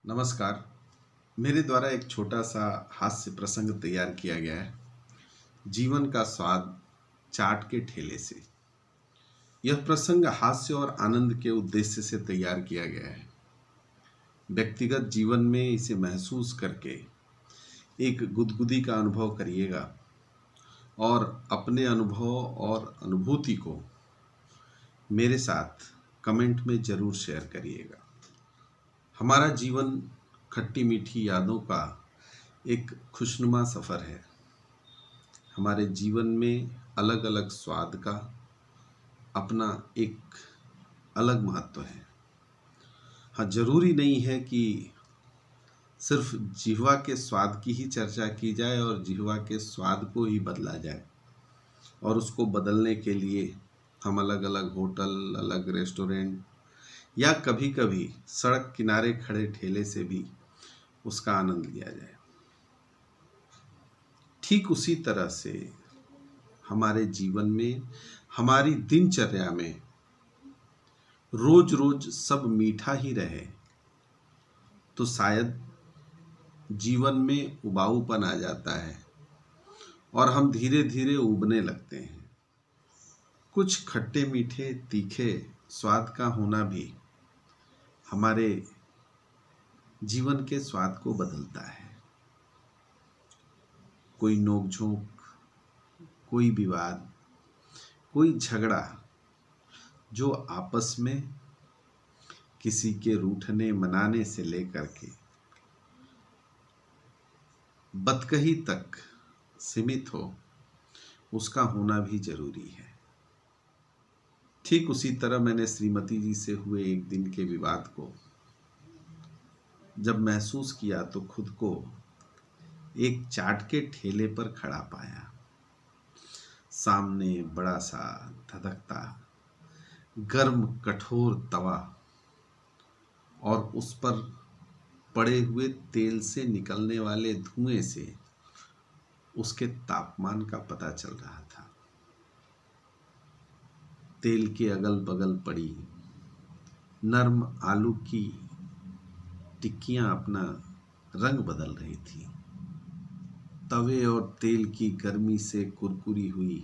नमस्कार। मेरे द्वारा एक छोटा सा हास्य प्रसंग तैयार किया गया है। जीवन का स्वाद चाट के ठेले से। यह प्रसंग हास्य और आनंद के उद्देश्य से तैयार किया गया है। व्यक्तिगत जीवन में इसे महसूस करके एक गुदगुदी का अनुभव करिएगा और अपने अनुभव और अनुभूति को मेरे साथ कमेंट में ज़रूर शेयर करिएगा। हमारा जीवन खट्टी मीठी यादों का एक खुशनुमा सफ़र है। हमारे जीवन में अलग अलग स्वाद का अपना एक अलग महत्व है। हाँ, ज़रूरी नहीं है कि सिर्फ जिह्वा के स्वाद की ही चर्चा की जाए और जिह्वा के स्वाद को ही बदला जाए, और उसको बदलने के लिए हम अलग अलग होटल, अलग रेस्टोरेंट या कभी कभी सड़क किनारे खड़े ठेले से भी उसका आनंद लिया जाए। ठीक उसी तरह से हमारे जीवन में, हमारी दिनचर्या में रोज रोज सब मीठा ही रहे तो शायद जीवन में उबाऊपन आ जाता है और हम धीरे धीरे उबने लगते हैं। कुछ खट्टे मीठे तीखे स्वाद का होना भी हमारे जीवन के स्वाद को बदलता है। कोई नोकझोंक, कोई विवाद, कोई झगड़ा जो आपस में किसी के रूठने मनाने से लेकर के बदकही तक सीमित हो, उसका होना भी जरूरी है। ठीक उसी तरह मैंने श्रीमती जी से हुए एक दिन के विवाद को जब महसूस किया तो खुद को एक चाट के ठेले पर खड़ा पाया। सामने बड़ा सा धधकता गर्म कठोर तवा और उस पर पड़े हुए तेल से निकलने वाले धुएं से उसके तापमान का पता चल रहा था। तेल के अगल बगल पड़ी नर्म आलू की टिक्कियां अपना रंग बदल रही थी। तवे और तेल की गर्मी से कुरकुरी हुई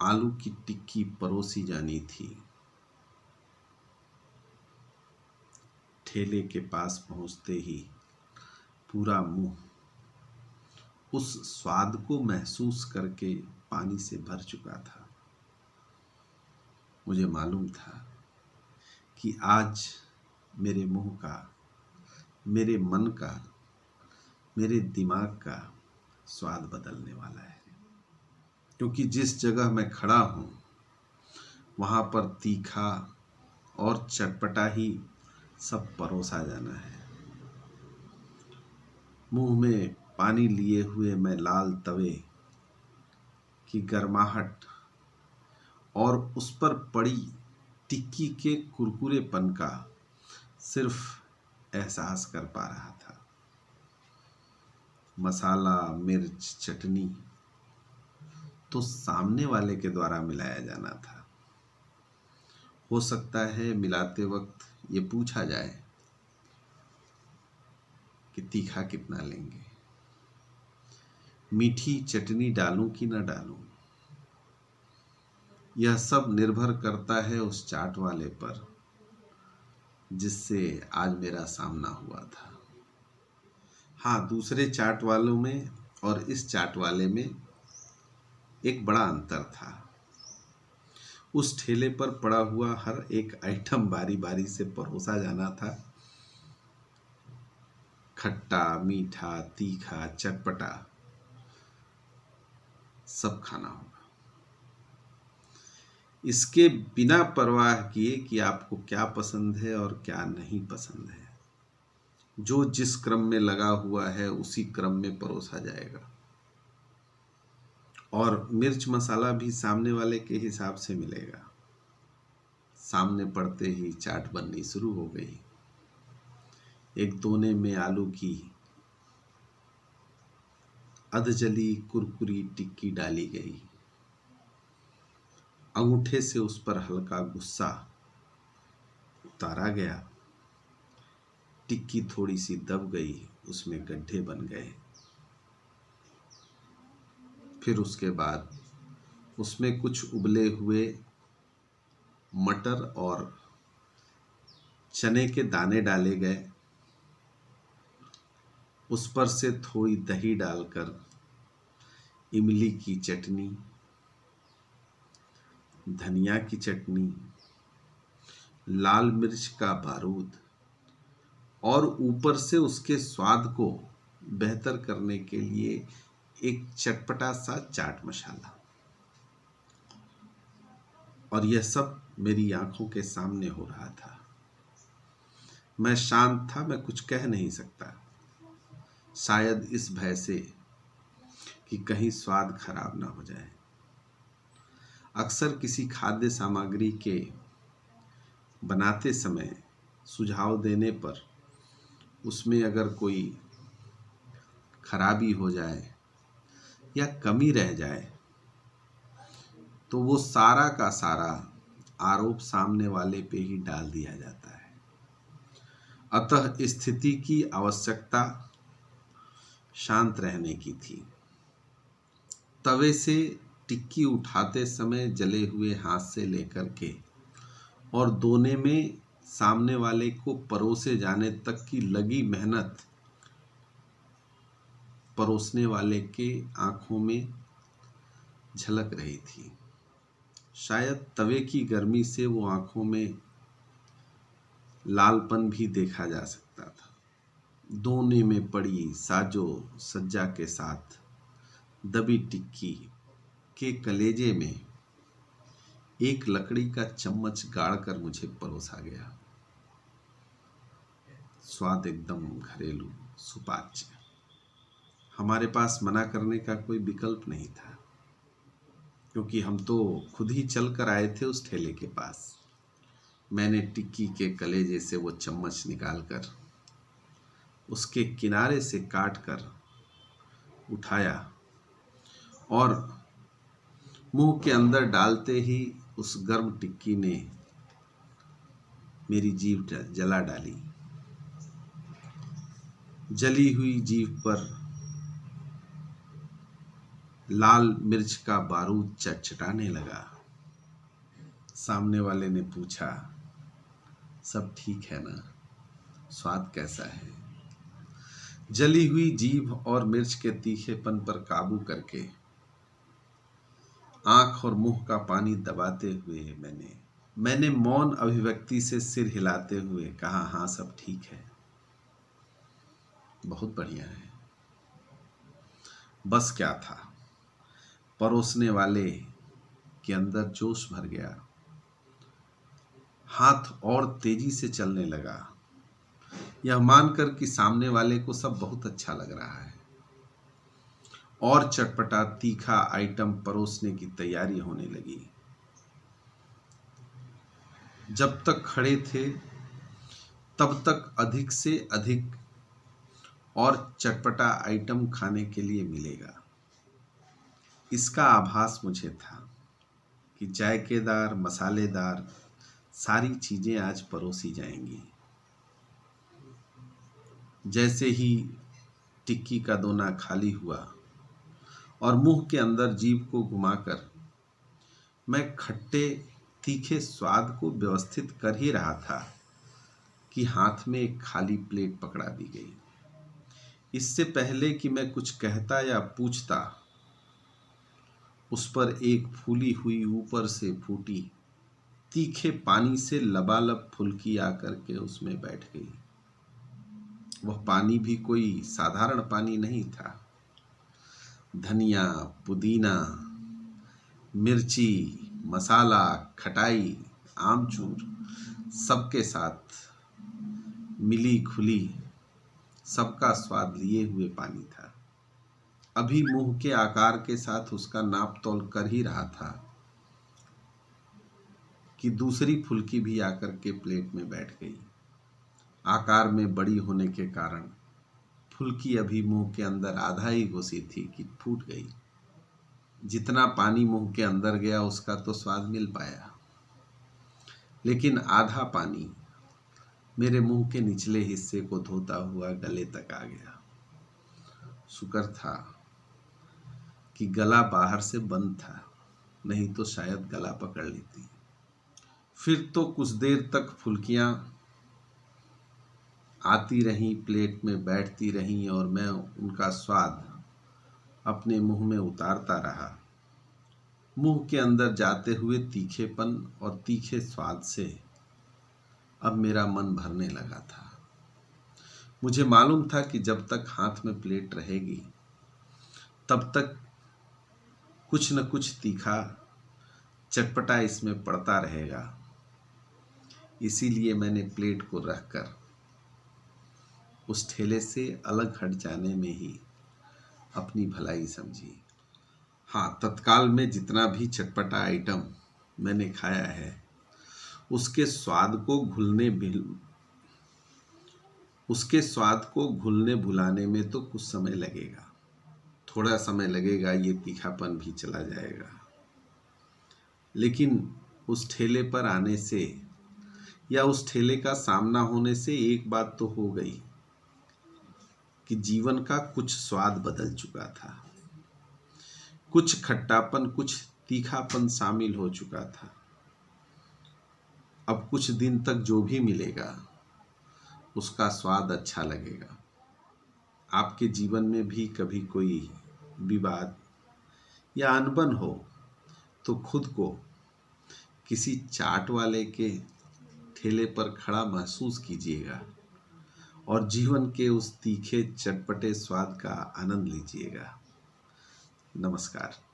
आलू की टिक्की परोसी जानी थी। ठेले के पास पहुंचते ही पूरा मुंह उस स्वाद को महसूस करके पानी से भर चुका था। मुझे मालूम था कि आज मेरे मुंह का, मेरे मन का, मेरे दिमाग का स्वाद बदलने वाला है, क्योंकि जिस जगह मैं खड़ा हूँ वहाँ पर तीखा और चटपटा ही सब परोसा जाना है। मुंह में पानी लिए हुए मैं लाल तवे की गर्माहट और उस पर पड़ी टिक्की के कुरकुरेपन का सिर्फ एहसास कर पा रहा था। मसाला, मिर्च, चटनी तो सामने वाले के द्वारा मिलाया जाना था। हो सकता है मिलाते वक्त ये पूछा जाए कि तीखा कितना लेंगे, मीठी चटनी डालूं कि ना डालूं। यह सब निर्भर करता है उस चाट वाले पर जिससे आज मेरा सामना हुआ था। हाँ, दूसरे चाट वालों में और इस चाट वाले में एक बड़ा अंतर था। उस ठेले पर पड़ा हुआ हर एक आइटम बारी बारी से परोसा जाना था। खट्टा, मीठा, तीखा, चटपटा सब खाना होगा, इसके बिना परवाह किए कि आपको क्या पसंद है और क्या नहीं पसंद है। जो जिस क्रम में लगा हुआ है उसी क्रम में परोसा जाएगा, और मिर्च मसाला भी सामने वाले के हिसाब से मिलेगा। सामने पड़ते ही चाट बननी शुरू हो गई। एक दोने में आलू की अधजली कुरकुरी टिक्की डाली गई। अंगूठे से उस पर हल्का गुस्सा उतारा गया। टिक्की थोड़ी सी दब गई, उसमें गड्ढे बन गए। फिर उसके बाद उसमें कुछ उबले हुए मटर और चने के दाने डाले गए। उस पर से थोड़ी दही डालकर इमली की चटनी, धनिया की चटनी, लाल मिर्च का बारूद और ऊपर से उसके स्वाद को बेहतर करने के लिए एक चटपटा सा चाट मसाला। और यह सब मेरी आंखों के सामने हो रहा था। मैं शांत था, मैं कुछ कह नहीं सकता, शायद इस भय से कि कहीं स्वाद खराब ना हो जाए। अक्सर किसी खाद्य सामग्री के बनाते समय सुझाव देने पर उसमें अगर कोई खराबी हो जाए या कमी रह जाए तो वो सारा का सारा आरोप सामने वाले पे ही डाल दिया जाता है। अतः स्थिति की आवश्यकता शांत रहने की थी। तवे से टिक्की उठाते समय जले हुए हाथ से लेकर के और दोने में सामने वाले को परोसे जाने तक की लगी मेहनत परोसने वाले के आंखों में झलक रही थी। शायद तवे की गर्मी से वो आंखों में लालपन भी देखा जा सकता था। दोने में पड़ी साजो सज्जा के साथ दबी टिक्की के कलेजे में एक लकड़ी का चम्मच गाड़कर मुझे परोसा गया। स्वाद एकदम घरेलू, सुपाच्य। हमारे पास मना करने का कोई विकल्प नहीं था, क्योंकि हम तो खुद ही चल कर आए थे उस ठेले के पास। मैंने टिक्की के कलेजे से वो चम्मच निकालकर उसके किनारे से काट कर उठाया और मुंह के अंदर डालते ही उस गर्म टिक्की ने मेरी जीभ जला डाली। जली हुई जीभ पर लाल मिर्च का बारूद चटचटाने लगा। सामने वाले ने पूछा, सब ठीक है ना? स्वाद कैसा है? जली हुई जीभ और मिर्च के तीखेपन पर काबू करके आंख और मुंह का पानी दबाते हुए मैंने मौन अभिव्यक्ति से सिर हिलाते हुए कहा, हाँ सब ठीक है, बहुत बढ़िया है। बस क्या था, परोसने वाले के अंदर जोश भर गया। हाथ और तेजी से चलने लगा, यह मानकर कि सामने वाले को सब बहुत अच्छा लग रहा है। और चटपटा तीखा आइटम परोसने की तैयारी होने लगी। जब तक खड़े थे तब तक अधिक से अधिक और चटपटा आइटम खाने के लिए मिलेगा। इसका आभास मुझे था कि जायकेदार मसालेदार सारी चीजें आज परोसी जाएंगी। जैसे ही टिक्की का दोना खाली हुआ और मुंह के अंदर जीभ को घुमाकर मैं खट्टे तीखे स्वाद को व्यवस्थित कर ही रहा था कि हाथ में एक खाली प्लेट पकड़ा दी गई। इससे पहले कि मैं कुछ कहता या पूछता, उस पर एक फूली हुई ऊपर से फूटी तीखे पानी से लबालब फुल्की आकर के उसमें बैठ गई। वह पानी भी कोई साधारण पानी नहीं था। धनिया, पुदीना, मिर्ची, मसाला, खटाई, आमचूर सबके साथ मिली खुली सबका स्वाद लिए हुए पानी था। अभी मुंह के आकार के साथ उसका नाप तोल कर ही रहा था कि दूसरी फुल्की भी आकर के प्लेट में बैठ गई। आकार में बड़ी होने के कारण फुल्की अभी मुंह के अंदर आधा ही घुसी थी कि फूट गई। जितना पानी मुंह के अंदर गया उसका तो स्वाद मिल पाया, लेकिन आधा पानी मेरे मुंह के निचले हिस्से को धोता हुआ गले तक आ गया। शुक्र था कि गला बाहर से बंद था, नहीं तो शायद गला पकड़ लेती। फिर तो कुछ देर तक फुल्कियां आती रहीं, प्लेट में बैठती रहीं और मैं उनका स्वाद अपने मुंह में उतारता रहा। मुंह के अंदर जाते हुए तीखेपन और तीखे स्वाद से अब मेरा मन भरने लगा था। मुझे मालूम था कि जब तक हाथ में प्लेट रहेगी तब तक कुछ न कुछ तीखा चटपटा इसमें पड़ता रहेगा। इसीलिए मैंने प्लेट को रखकर उस ठेले से अलग हट जाने में ही अपनी भलाई समझी। हाँ, तत्काल में जितना भी चटपटा आइटम मैंने खाया है उसके स्वाद को घुलने भुलाने में तो कुछ समय लगेगा। थोड़ा समय लगेगा, ये तीखापन भी चला जाएगा। लेकिन उस ठेले पर आने से या उस ठेले का सामना होने से एक बात तो हो गई कि जीवन का कुछ स्वाद बदल चुका था। कुछ खट्टापन, कुछ तीखापन शामिल हो चुका था। अब कुछ दिन तक जो भी मिलेगा उसका स्वाद अच्छा लगेगा। आपके जीवन में भी कभी कोई विवाद या अनबन हो तो खुद को किसी चाट वाले के ठेले पर खड़ा महसूस कीजिएगा और जीवन के उस तीखे चटपटे स्वाद का आनंद लीजिएगा। नमस्कार।